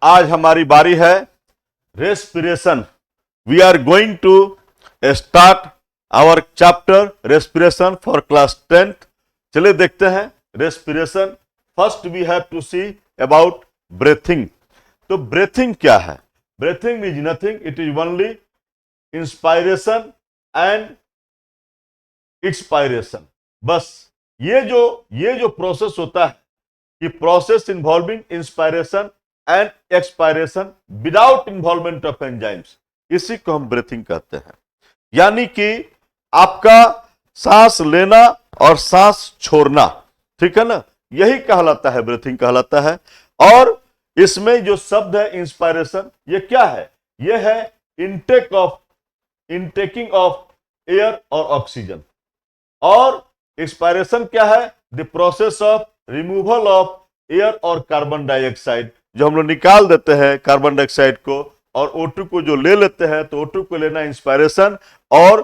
आज हमारी बारी है respiration. We are going to start our chapter respiration for class 10th। चलिए देखते हैं respiration. First we have to see about breathing. तो ब्रीथिंग क्या है? Breathing is nothing, it is only inspiration and expiration. बस ये जो प्रोसेस होता है कि process involving inspiration and expiration without involvement of enzymes, इसी को हम ब्रीथिंग कहते हैं। यानी कि आपका सांस लेना और सांस छोड़ना, ठीक है ना, यही कहलाता है, ब्रीथिंग कहलाता है। और इसमें जो शब्द है इंस्पायरेशन, ये क्या है? ये है इनटेकिंग ऑफ एयर और ऑक्सीजन। और एक्सपायरेशन क्या है? The process of removal of air और कार्बन डाइऑक्साइड, जो हम लोग निकाल देते हैं कार्बन डाइऑक्साइड को और O2 को जो ले लेते हैं, तो O2 को लेना इंस्पायरेशन और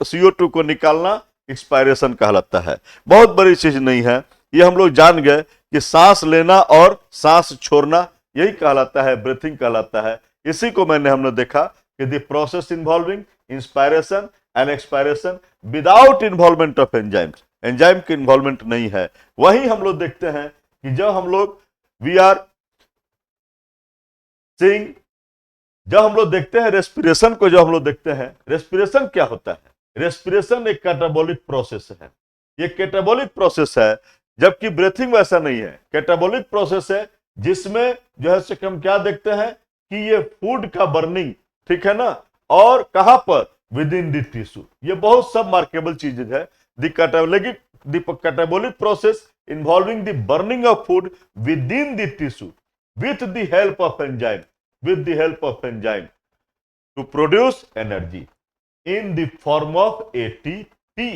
CO2 को निकालना एक्सपायरेशन कहलाता है। बहुत बड़ी चीज नहीं है, ये हम लोग जान गए कि सांस लेना और सांस छोड़ना यही कहलाता है, ब्रीथिंग कहलाता है। इसी को हमने देखा कि the process involving inspiration and expiration without involvement of enzymes, enzyme की इन्वॉल्वमेंट नहीं है। वही हम लोग देखते हैं कि जब हम लोग जब हम लोग देखते हैं रेस्पिरेशन को, जब हम लोग देखते हैं रेस्पिरेशन क्या होता है? रेस्पिरेशन एक कैटाबॉलिक प्रोसेस है। ये कैटाबॉलिक प्रोसेस है, जबकि ब्रीथिंग वैसा नहीं है। कैटाबॉलिक प्रोसेस है जिसमें जो है सो हम क्या देखते हैं कि ये फूड का बर्निंग, ठीक है ना, और कहां पर? With in the tissue. ये बहुत सब मार्केबल चीज है। The catabolic process involving the burning of food within the tissue with the help of enzyme to produce energy in the form of ATP।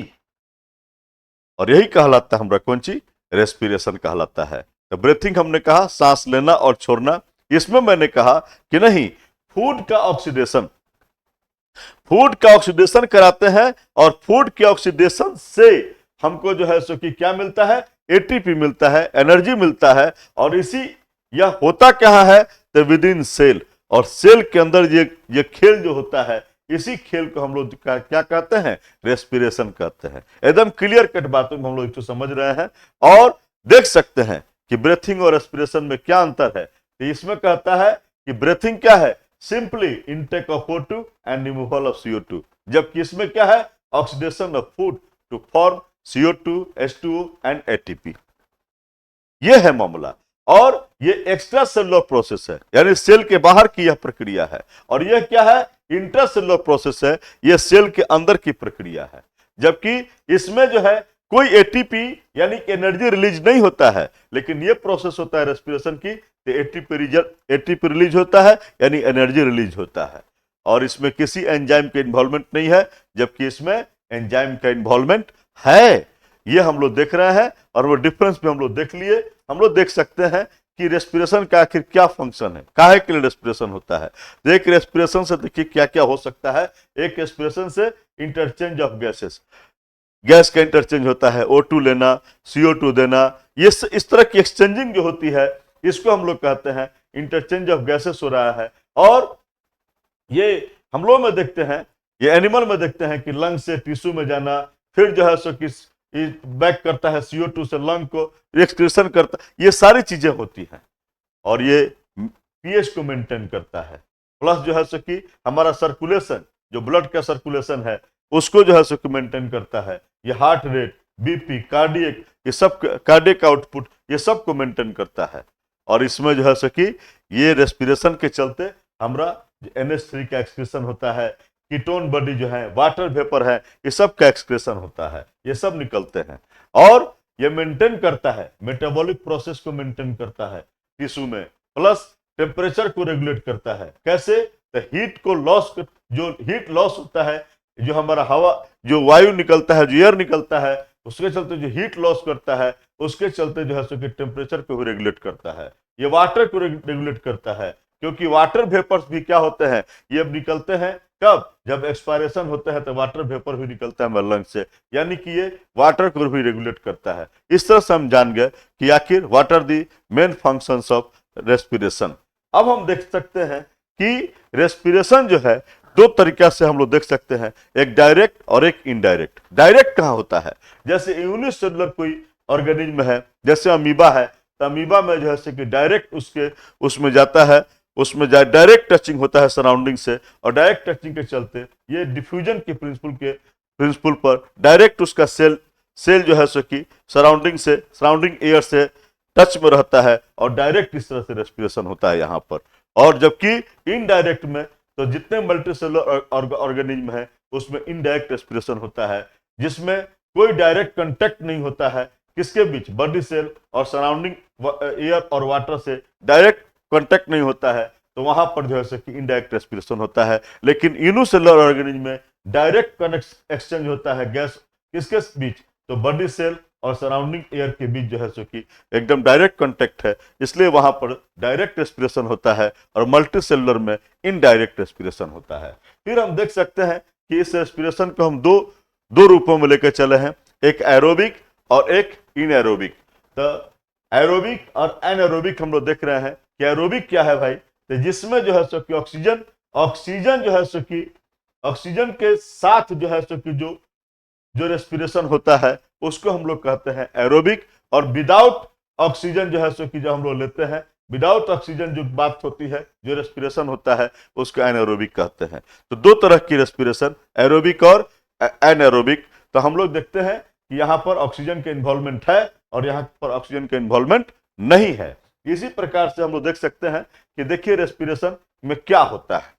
और यही कहलाता है हमारा कौन सी? रेस्पिरेशन कहलाता है। तो ब्रीथिंग हमने कहा सांस लेना और छोड़ना। इसमें मैंने कहा कि नहीं, फूड का ऑक्सीडेशन कराते हैं और फूड के ऑक्सीडेशन से हमको जो है सो कि क्या मिलता है? एटीपी मिलता है, एनर्जी मिलता है। और यह होता क्या है? तो विद इन सेल, और सेल के अंदर ये खेल जो होता है, इसी खेल को हम लोग क्या कहते हैं? रेस्पिरेशन कहते हैं। एकदम क्लियर कट बातों में हम लोग तो समझ रहे हैं और देख सकते हैं कि ब्रीथिंग और रेस्पिरेशन में क्या अंतर है। तो इसमें कहता है कि ब्रीथिंग क्या है? Simply intake of O2 and removal of CO2, जबकि इसमें क्या है? Oxidation of food to form CO2, H2O and ATP। यह है मामला। और ये एक्स्ट्रा सेलुलर प्रोसेस है, यानी सेल के बाहर की यह प्रक्रिया है। और यह क्या है? इंट्रासेलुलर प्रोसेस है, यह सेल के अंदर की प्रक्रिया है। जबकि इसमें जो है कोई ATP यानी कि एनर्जी रिलीज नहीं होता है, लेकिन यह प्रोसेस होता है रेस्पिरेशन की, तो ATP रिलीज होता है, यानी एनर्जी रिलीज होता है। और इसमें किसी एंजाइम के इन्वॉल्वमेंट नहीं है, जबकि इसमें एंजाइम का इन्वॉल्वमेंट है। ये हम लोग देख रहे हैं और वो डिफरेंस भी हम लोग देख लिए। हम लोग देख सकते हैं कि रेस्पिरेशन का आखिर क्या फंक्शन है, काहे के लिए रेस्पिरेशन होता है। एक रेस्पिरेशन से देखिए क्या क्या हो सकता है। एक रेस्पिरेशन से इंटरचेंज ऑफ गैसेस, गैस का इंटरचेंज होता है, O2 लेना, CO2 देना, ये इस तरह की एक्सचेंजिंग जो होती है, इसको हम लोग कहते हैं इंटरचेंज ऑफ गैसेस हो रहा है। और ये हम लोग में देखते हैं, ये एनिमल में देखते हैं कि लंग से टिश्यू में जाना, फिर जो है सो कि बैक करता है CO2 से लंग को, एक्सक्रीशन करता, ये सारी चीजें होती हैं। और ये pH को मेंटेन करता है। प्लस जो है सो कि हमारा सर्कुलेशन, जो ब्लड का सर्कुलेशन है, उसको जो है सो कि मेंटेन करता है। ये हार्ट रेट, BP, कार्डियक, ये सब कार्डियक आउटपुट, ये सब को मेंटेन करता है। और इसमें जो है सो कि ये रेस्पिरेशन के चलते हमारा NH3 का एक्सक्रीशन होता है, कीटोन बॉडी जो है, वाटर वेपर है, ये सब का एक्सक्रीशन होता है, ये सब निकलते हैं। और ये मेंटेन करता है, मेटाबॉलिक प्रोसेस को मेंटेन करता है टिश्यू में, प्लस टेम्परेचर को रेगुलेट करता है। कैसे? तो हीट को लॉस, जो हीट लॉस होता है, जो हमारा हवा, जो वायु निकलता है, जो एयर निकलता है, उसके चलते जो हीट लॉस करता है, उसके चलते जो है सो कि टेम्परेचर को भी रेगुलेट करता है। ये वाटर को रेगुलेट करता है, क्योंकि वाटर वेपर्स भी क्या होते हैं? ये निकलते हैं कब? जब एक्सपायरेशन होता है तो वाटर वेपर भी निकलता है लंग से, यानी कि ये वाटर को भी रेगुलेट करता है। इस तरह से हम जान गए कि आखिर what are the main functions of respiration. अब हम देख सकते हैं कि रेस्पिरेशन जो है दो तरीका से हम लोग देख सकते हैं, एक डायरेक्ट और एक इनडायरेक्ट। डायरेक्ट कहाँ होता है, जैसे यूनिसेलुलर कोई ऑर्गेनिज्म है, जैसे अमीबा है, तो अमीबा में जो है कि डायरेक्ट उसमें जाता है, उसमें डायरेक्ट टचिंग होता है सराउंडिंग से, और डायरेक्ट टचिंग के चलते ये डिफ्यूजन के प्रिंसिपल पर डायरेक्ट उसका सेल जो है सो कि सराउंडिंग एयर से टच में रहता है और डायरेक्ट इस तरह से रेस्पिरेशन होता है यहाँ पर। और जबकि इनडायरेक्ट में तो जितने मल्टीसेलुलर ऑर्गेनिज्म है उसमें इनडायरेक्ट रेस्पिरेशन होता है, जिसमें कोई डायरेक्ट कांटेक्ट नहीं होता है किसके बीच, बॉडी सेल और सराउंडिंग एयर और वाटर से डायरेक्ट कांटेक्ट नहीं होता है, तो वहां पर जो है कि इनडायरेक्ट रेस्पिरेशन होता है। लेकिन यूनिसेलुलर ऑर्गेनिज्म में डायरेक्ट कनेक्ट एक्सचेंज होता है गैस किसके बीच, तो बॉडी सेल और सराउंडिंग एयर के बीच जो है सो कि एकदम डायरेक्ट कांटेक्ट है, इसलिए वहां पर डायरेक्ट रेस्पिरेशन होता है और मल्टी सेलुलर में इनडायरेक्ट रेस्पिरेशन होता है। फिर हम देख सकते हैं कि इस रेस्पिरेशन को हम दो रूपों में लेकर चले हैं, एक एरोबिक और एक इनएरोबिक। तो एरोबिक और एनएरोबिक हम लोग देख रहे हैं कि एरोबिक क्या है भाई, तो जिसमें जो है सो कि ऑक्सीजन जो है सो कि ऑक्सीजन के साथ जो है सो कि जो रेस्पिरेशन होता है उसको हम लोग कहते हैं एरोबिक, और विदाउट ऑक्सीजन जो है सो कि जो हम लोग लेते हैं, विदाउट ऑक्सीजन जो बात होती है, जो रेस्पिरेशन होता है, उसको एनारोबिक कहते हैं। तो दो तरह की रेस्पिरेशन, एरोबिक और एनारोबिक। तो हम लोग देखते हैं कि यहाँ पर ऑक्सीजन के इन्वॉल्वमेंट है और यहाँ पर ऑक्सीजन के इन्वॉल्वमेंट नहीं है। इसी प्रकार से हम लोग देख सकते हैं कि देखिए रेस्पिरेशन में क्या होता है।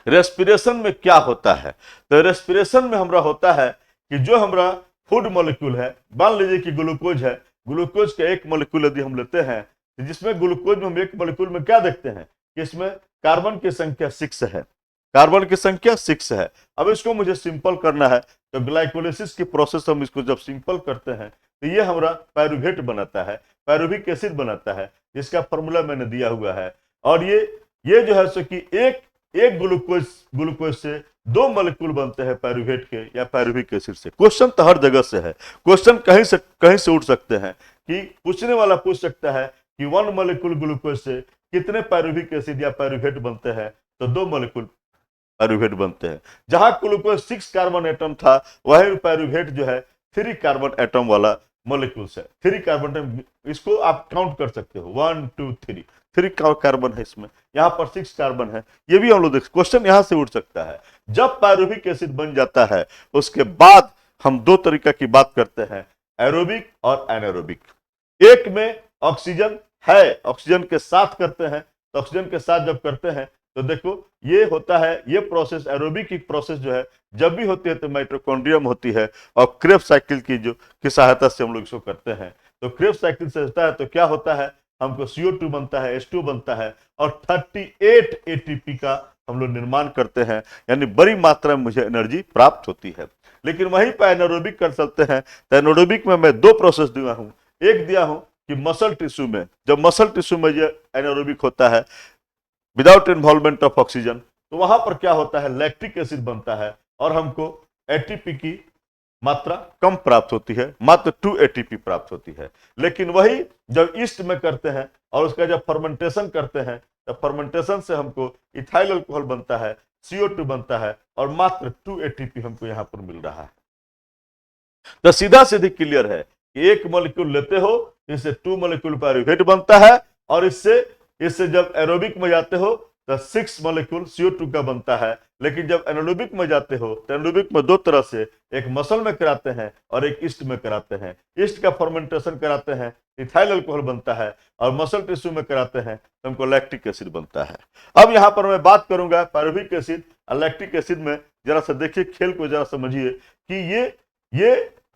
रेस्पिरेशन में क्या होता है, तो रेस्पिरेशन में हमारा होता है कि जो हमारा फूड मॉलिक्यूल है, मान लीजिए कि ग्लूकोज है, ग्लूकोज का एक मॉलिक्यूल यदि हम लेते हैं, जिसमें ग्लूकोज में हम एक मॉलिक्यूल में क्या देखते हैं कि इसमें कार्बन की संख्या 6 है, कार्बन की संख्या 6 है। अब इसको मुझे सिंपल करना है, तो ग्लाइकोलिसिस की प्रोसेस हम इसको जब सिंपल करते हैं तो ये हमारा पायरुवेट बनाता है, पायरुविक एसिड बनाता है, जिसका फॉर्मूला मैंने दिया हुआ है। और ये जो है सो कि एक ग्लूकोज से दो मॉलिक्यूल बनते हैं पायरुवेट के या पायरुविक एसिड से। क्वेश्चन तो हर जगह से है, क्वेश्चन कहीं से उठ सकते हैं कि पूछने वाला पूछ सकता है कि 1 मॉलिक्यूल ग्लूकोज से कितने पायरुविक एसिड या पायरुवेट बनते हैं, तो 2 मॉलिक्यूल पायरुवेट बनते हैं। जहां ग्लूकोज 6 कार्बन एटम था, वही पायरुवेट जो है 3 कार्बन एटम वाला मॉलिक्यूल्स है। 3 कार्बन, इसको आप काउंट कर सकते हो, 1 2 3 कार्बन है इसमें, यहाँ पर 6 कार्बन है। ये भी हम लोग देख, क्वेश्चन यहाँ से उठ सकता है। जब पायरुविक एसिड बन जाता है उसके बाद हम दो तरीका की बात करते हैं, एरोबिक और एनारोबिक। एक में ऑक्सीजन है, ऑक्सीजन के साथ करते हैं, तो ऑक्सीजन के साथ जब करते हैं तो देखो ये होता है, ये प्रोसेस एरोबिक की प्रोसेस जो है जब भी होती है तो माइटोकॉन्ड्रियम होती है और क्रेब्स साइकिल की सहायता से हम लोग इसको करते हैं। तो क्रेब्स साइकिल से होता है तो क्या होता है, हमको CO2 बनता है, H2 बनता है और 38 ATP का हम लोग निर्माण करते हैं, यानी बड़ी मात्रा में मुझे एनर्जी प्राप्त होती है। लेकिन वहीं पर एनारोबिक कर सकते हैं, तो एनारोबिक में मैं 2 प्रोसेस दिया हूं। एक दिया हूं कि मसल टिश्यू में, जब मसल टिश्यू में ये एनारोबिक होता है विदाउट इन्वॉल्वमेंट ऑफ ऑक्सीजन, तो वहां पर क्या होता है, लैक्टिक एसिड बनता है और हमको एटीपी की मात्रा कम प्राप्त होती है, मात्र 2 ATP प्राप्त होती है। लेकिन वही जब ईस्ट में करते हैं और उसका जब फर्मेंटेशन करते हैं, तो फर्मेंटेशन से हमको इथाइल अल्कोहल बनता है, CO2 बनता है और मात्र 2 ATP हमको यहां पर मिल रहा है। तो सीधा सीधी क्लियर है कि एक मॉलिक्यूल लेते हो, इससे 2 मॉलिक्यूल पायरुवेट बनता है और इससे जब एरोबिक में जाते हो तो 6 मॉलिक्यूल CO2 का बनता है। लेकिन जब एनारोबिक में जाते हो तो एनारोबिक में 2 तरह से, एक मसल में कराते हैं और एक ईस्ट में कराते हैं। ईस्ट का फर्मेंटेशन कराते हैं, इथाइल अल्कोहल बनता है, और मसल टिश्यू में कराते हैं तो हमको लैक्टिक एसिड बनता है। अब यहाँ पर मैं बात करूंगा पायरुविक एसिड और लैक्टिक एसिड में। जरा सा देखिए, खेल को जरा समझिए कि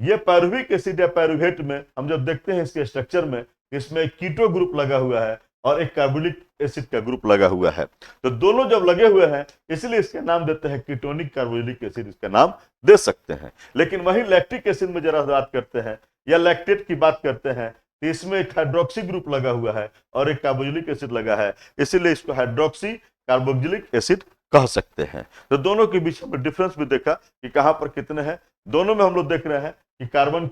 ये पायरुविक एसिड या पायरुवेट में हम जब देखते हैं इसके स्ट्रक्चर में, इसमें एक कीटो ग्रुप लगा हुआ है और एक कार्बोनिक एसिड का ग्रुप लगा हुआ है। तो दोनों जब लगे हुए हैं इसलिए इसका नाम देते हैं कीटोनिक कार्बोनिक एसिड, इसका नाम दे सकते हैं। लेकिन वही लैक्टिक एसिड में जरा बात करते हैं या लैक्टेट की बात करते हैं, तो इसमें एक हाइड्रोक्सी ग्रुप लगा हुआ है और एक कार्बोक्सिलिक एसिड लगा है, इसीलिए इसको हाइड्रोक्सी कार्बोक्सिलिक एसिड कह सकते हैं। तो दोनों के बीच में डिफरेंस भी देखा कि कहां पर कितने हैं। दोनों में हम लोग देख रहे हैं कि कार्बन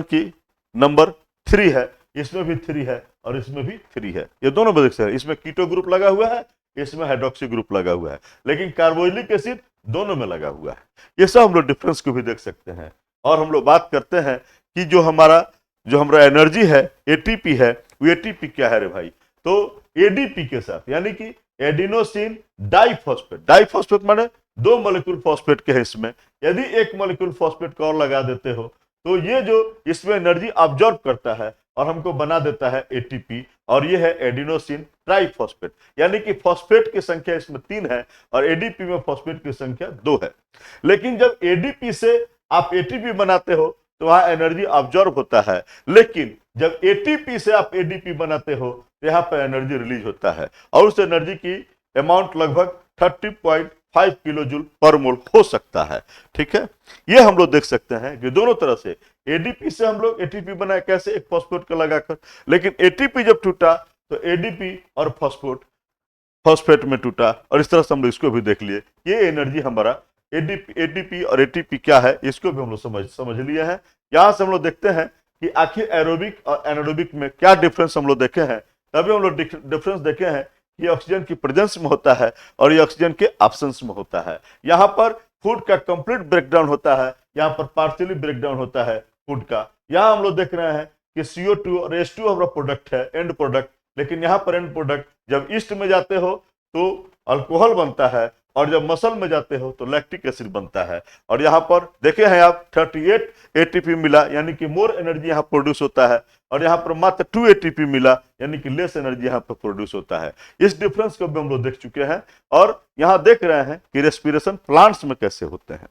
की नंबर 3 है, इसमें भी 3 है और इसमें भी 3 है। ये दोनों में देख सकते हैं, इसमें कीटो ग्रुप लगा हुआ है, इसमें हाइड्रोक्सी ग्रुप लगा हुआ है, लेकिन कार्बोक्सिलिक एसिड दोनों में लगा हुआ है। ये सब हम लोग डिफरेंस को भी देख सकते हैं। और हम लोग बात करते हैं कि जो हमारा एनर्जी है, एटीपी है, वो एटीपी क्या है रे भाई? तो एडीपी के साथ, यानी कि एडिनोसिन डाइफॉस्फेट, डाइफॉस्फेट माने 2 मॉलिक्यूल फॉस्फेट के हैं इसमें, यदि 1 मॉलिक्यूल फॉस्फेट को और लगा देते हो तो ये जो इसमें एनर्जी ऑब्जॉर्व करता है और हमको बना देता है एटीपी, और ये है एडिनोसिन ट्राइफॉस्फेट, यानी कि फॉस्फेट की संख्या इसमें 3 है और एडीपी में फॉस्फेट की संख्या 2 है। लेकिन जब एडीपी से आप एटीपी बनाते हो तो वहां एनर्जी ऑब्जॉर्व होता है, लेकिन जब एटीपी से आप एडीपी बनाते हो तो यहाँ पर एनर्जी रिलीज होता है, और उस एनर्जी की अमाउंट लगभग 30.5 किलो जूल पर मोल हो सकता है। ठीक है, ये हम लोग देख सकते हैं कि दोनों तरह से एडीपी से हम लोग एटीपी बनाए, कैसे? एक फॉस्फेट का लगाकर, लेकिन एटीपी जब टूटा तो एडीपी और फॉस्फेट में टूटा, और इस तरह से हम लोग इसको भी देख लिए। ये एनर्जी हमारा एडीपी और एटीपी क्या है, इसको भी हम लोग समझ लिए हैं। यहां से हम लोग देखते हैं कि आखिर एरोबिक और एनारोबिक में क्या डिफरेंस हम लोग देखे हैं। तभी हम लोग डिफरेंस देखे हैं कि ऑक्सीजन की प्रेजेंस में होता है और ये ऑक्सीजन के एब्सेंस में होता है। यहाँ पर फूड का कंप्लीट ब्रेकडाउन होता है, यहाँ पर पार्शियली ब्रेकडाउन होता है फूड का। यहाँ हम लोग देख रहे हैं कि CO2 और H2 हमारा प्रोडक्ट है, एंड प्रोडक्ट, लेकिन यहाँ पर एंड प्रोडक्ट जब ईस्ट में जाते हो तो अल्कोहल बनता है, और जब मसल में जाते हो तो लैक्टिक एसिड बनता है। और यहाँ पर देखे हैं आप 38 एटीपी मिला, यानी कि मोर एनर्जी यहाँ प्रोड्यूस होता है, और यहाँ पर मात्र 2 एटीपी मिला, यानी कि लेस एनर्जी यहाँ पर प्रोड्यूस होता है। इस डिफरेंस को भी हम लोग देख चुके हैं, और यहाँ देख रहे हैं कि रेस्पिरेशन प्लांट्स में कैसे होते हैं।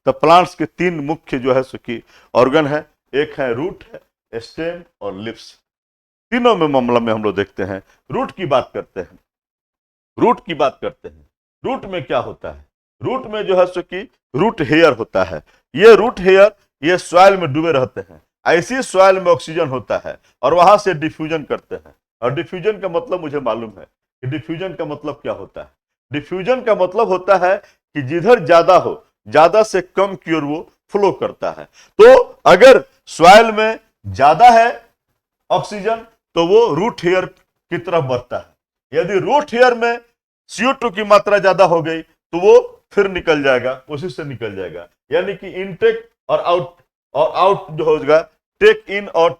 तो प्लांट्स के 3 मुख्य जो है सो कि ऑर्गन है, एक है रूट है, स्टेम और लिप्स। तीनों में मामला में हम लोग देखते हैं। रूट की बात करते हैं, रूट में क्या होता है? रूट में जो है सो कि रूट हेयर होता है। ये रूट हेयर ये सॉइल में डूबे रहते हैं, ऐसी सॉइल में ऑक्सीजन होता है और वहां से डिफ्यूजन करते हैं। और डिफ्यूजन का मतलब मुझे मालूम है कि डिफ्यूजन का मतलब क्या होता है। डिफ्यूजन का मतलब होता है कि जिधर ज्यादा हो, ज्यादा से कम की ओर वो फ्लो करता है। तो अगर सॉइल में ज्यादा है ऑक्सीजन तो वो रूट हेयर की तरफ बढ़ता है। यदि रूट हेयर में CO2 की मात्रा ज्यादा हो गई तो वो फिर निकल जाएगा, उसी से निकल जाएगा। यानी कि इनटेक और आउट जो होगा, टेक इन और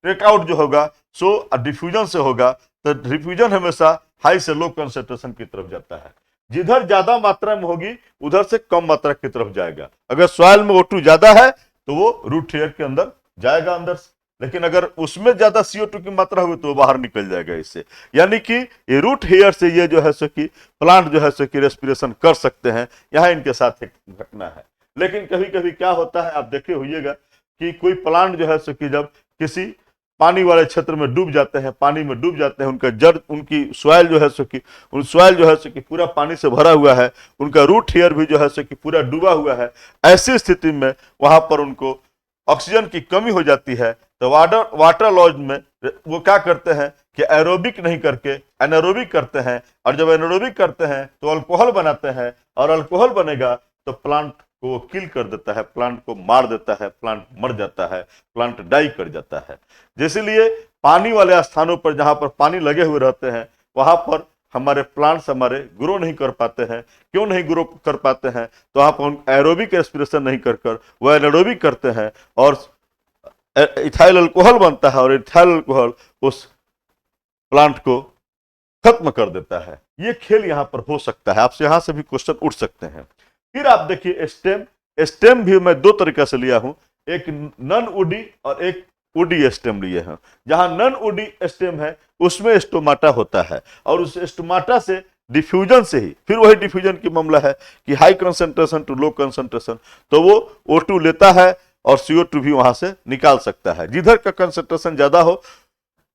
टेक आउट जो होगा सो डिफ्यूजन से होगा। तो डिफ्यूजन हमेशा हाई से लो कंसेंट्रेशन की तरफ जाता है। जिधर ज्यादा मात्रा में होगी उधर से कम मात्रा की तरफ जाएगा। अगर सॉइल में O2 ज्यादा है तो वो रूट हेयर के अंदर जाएगा अंदर से, लेकिन अगर उसमें ज्यादा CO2 की मात्रा होगी तो वो बाहर निकल जाएगा इससे। यानी कि ये रूट हेयर से ये जो है सो कि प्लांट जो है सो कि रेस्पिरेशन कर सकते हैं। यहाँ इनके साथ एक घटना है। लेकिन कभी कभी क्या होता है, आप देखे होइएगा कि कोई प्लांट जो है सो कि जब किसी पानी वाले क्षेत्र में डूब जाते हैं, पानी में डूब जाते हैं, उनका जड़, उनकी सॉइल जो है सो कि पूरा पानी से भरा हुआ है, उनका रूट हेयर भी जो है सो कि पूरा डूबा हुआ है। ऐसी स्थिति में वहां पर उनको ऑक्सीजन की कमी हो जाती है। तो वाटर लॉज में वो क्या करते हैं कि एरोबिक नहीं करके एनारोबिक करते हैं, और जब एनारोबिक करते हैं तो अल्कोहल बनाते हैं, और अल्कोहल बनेगा तो प्लांट को वो किल कर देता है, प्लांट को मार देता है, प्लांट मर जाता है, प्लांट डाई कर जाता है। जिसलिए पानी वाले स्थानों पर जहां पर पानी लगे हुए रहते हैं वहां पर हमारे प्लांट्स हमारे ग्रो नहीं कर पाते हैं। क्यों नहीं ग्रो कर पाते हैं? तो वहां पर एरोबिक रेस्पिरेशन नहीं कर वह एनारोबिक करते हैं और इथाइल अल्कोहल बनता है, और इथाइल अल्कोहल उस प्लांट को खत्म कर देता है। ये खेल यहाँ पर हो सकता है, आपसे यहाँ से भी क्वेश्चन उठ सकते हैं। फिर आप देखिए स्टेम भी मैं 2 तरीके से लिया हूं, एक नन वुडी और एक वुडी स्टेम लिए हैं। जहां नन वुडी स्टेम है उसमें स्टोमाटा होता है, और उस स्टोमाटा से डिफ्यूजन से ही, फिर वही डिफ्यूजन की मामला है कि high concentration to low concentration, तो वो O2 लेता है और CO2 भी वहां से निकाल सकता है। जिधर का कंसंट्रेशन ज्यादा हो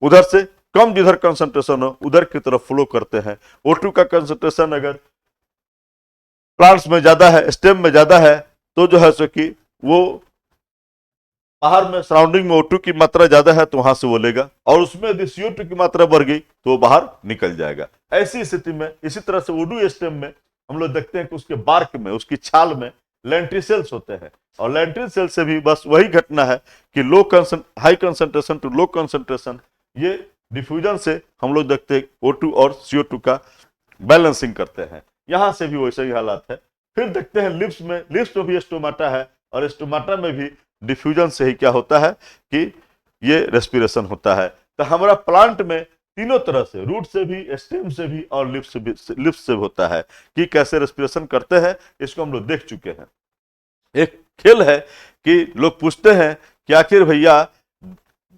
उधर से कम, जिधर कंसंट्रेशन हो उधर की तरफ फ्लो करते हैं। O2 का कंसंट्रेशन अगर प्लांट्स में ज्यादा है, स्टेम में ज्यादा है, तो जो है सो कि वो बाहर में सराउंडिंग में O2 की मात्रा ज्यादा है तो वहां से वो लेगा, और उसमें यदि CO2 की मात्रा बढ़ गई तो वो बाहर निकल जाएगा। ऐसी स्थिति में इसी तरह से वुडी स्टेम में हम लोग देखते हैं कि उसके बार्क में, उसकी छाल में लेंट्रिसेल्स होते हैं, और लेंट्रिसेल से भी बस वही घटना है कि high concentration to low concentration ये डिफ्यूजन से हम लोग देखते हैं O2 और CO2 का बैलेंसिंग करते हैं, यहां से भी वैसे ही हालात है। फिर देखते हैं लिप्स में भी स्टोमाटा है, और स्टोमाटा में भी डिफ्यूजन से ही क्या होता है कि ये रेस्पिरेशन होता है। तो हमारा प्लांट में तीनों तरह से, रूट से भी, स्टेम से भी और लिप्स से भी होता है कि कैसे रेस्पिरेशन करते हैं, इसको हम लोग देख चुके हैं। एक खेल है कि लोग पूछते हैं कि आखिर भैया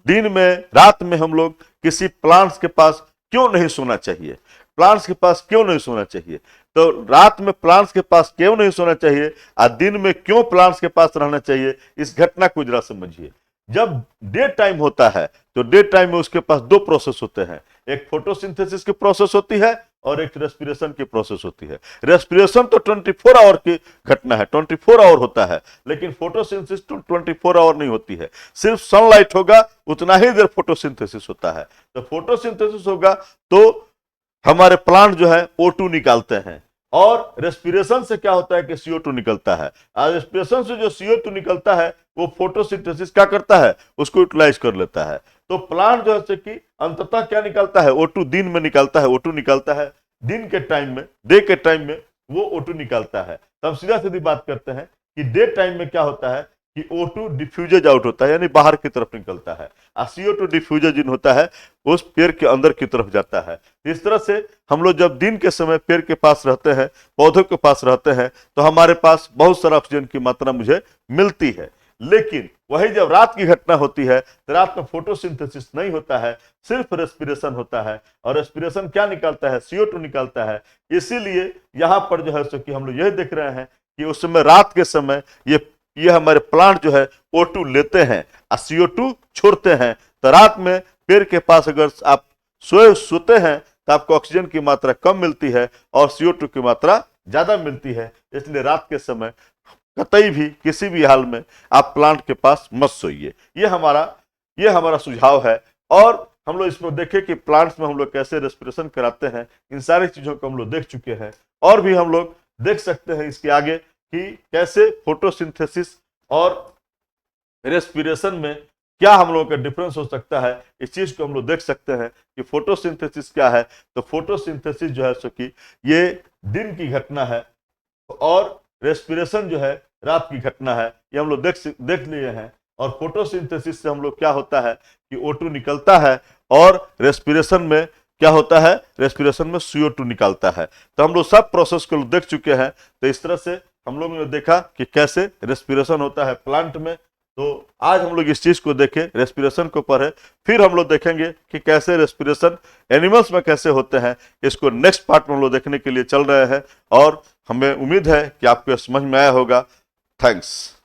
दिन में, रात में हम लोग किसी प्लांट्स के पास क्यों नहीं सोना चाहिए, प्लांट्स के पास क्यों नहीं सोना चाहिए। तो रात में प्लांट्स के पास क्यों नहीं सोना चाहिए और दिन में क्यों प्लांट्स के पास रहना चाहिए, इस घटना को जरा समझिए। जब डे टाइम होता है तो डे टाइम में उसके पास दो प्रोसेस होते हैं, एक फोटोसिंथेसिस की प्रोसेस होती है और एक रेस्पिरेशन की प्रोसेस होती है। रेस्पिरेशन तो 24 आवर की घटना है, 24 आवर होता है, लेकिन फोटोसिंथेसिस तो 24 आवर नहीं होती है। सिर्फ सनलाइट होगा उतना ही देर फोटोसिंथेसिस होता है। तो फोटोसिंथेसिस होगा तो हमारे प्लांट जो है O2 निकालते हैं, और रेस्पिरेशन से क्या होता है कि CO2 निकलता है। और रेस्पिरेशन से जो CO2 निकलता है वो फोटोसिंथेसिस क्या करता है, उसको यूटिलाइज कर लेता है। तो प्लांट जो है कि अंततः क्या निकलता है, O2 दिन में निकलता है, O2 निकलता है दिन के टाइम में, डे के टाइम में वो O2 निकालता है। तो हम सीधा सीधी बात करते हैं कि डे टाइम में क्या होता है कि O2 डिफ्यूजेज आउट होता है, यानी बाहर की तरफ निकलता है, और CO2 डिफ्यूजेज इन होता है, उस पेड़ के अंदर की तरफ जाता है। इस तरह से हम लोग जब दिन के समय पेड़ के पास रहते हैं, पौधों के पास रहते हैं, तो हमारे पास बहुत सारा ऑक्सीजन की मात्रा मुझे मिलती है। लेकिन वही जब रात की घटना होती है तो रात में फोटोसिंथेसिस नहीं होता है, सिर्फ रेस्पिरेशन होता है, और रेस्पिरेशन क्या निकालता है, CO2 निकालता है। इसीलिए यहाँ पर जो है सो कि हम लोग यही देख रहे हैं कि उस समय, रात के समय, ये हमारे प्लांट जो है O2 लेते हैं और CO2 छोड़ते हैं। तो रात में पेड़ के पास अगर आप सोते हैं तो आपको ऑक्सीजन की मात्रा कम मिलती है और CO2 की मात्रा ज्यादा मिलती है। इसलिए रात के समय कतई भी, किसी भी हाल में आप प्लांट के पास मत सोइए। ये हमारा सुझाव है। और हम लोग इसमें देखें कि प्लांट्स में हम लोग कैसे रेस्पिरेशन कराते हैं, इन सारी चीजों को हम लोग देख चुके हैं। और भी हम लोग देख सकते हैं इसके आगे कि कैसे फोटोसिंथेसिस और रेस्पिरेशन में क्या हम लोगों का डिफरेंस हो सकता है। इस चीज को हम लोग देख सकते हैं कि फोटोसिंथेसिस क्या है। तो फोटोसिंथेसिस जो है सो कि ये दिन की घटना है, और रेस्पिरेशन जो है रात की घटना है। ये हम लोग देख लिए हैं। और फोटोसिंथेसिस से हम लोग क्या होता है कि O2 निकलता है, और रेस्पिरेशन में क्या होता है, रेस्पिरेशन में CO2 निकालता है। तो हम लोग सब प्रोसेस को देख चुके हैं। तो इस तरह से हम लोग ने देखा कि कैसे रेस्पिरेशन होता है प्लांट में। तो आज हम लोग इस चीज को देखें, रेस्पिरेशन को पढ़े। फिर हम लोग देखेंगे कि कैसे रेस्पिरेशन एनिमल्स में कैसे होते हैं। इसको नेक्स्ट पार्ट में हम लोग देखने के लिए चल रहे हैं, और हमें उम्मीद है कि आपको समझ में आया होगा। थैंक्स।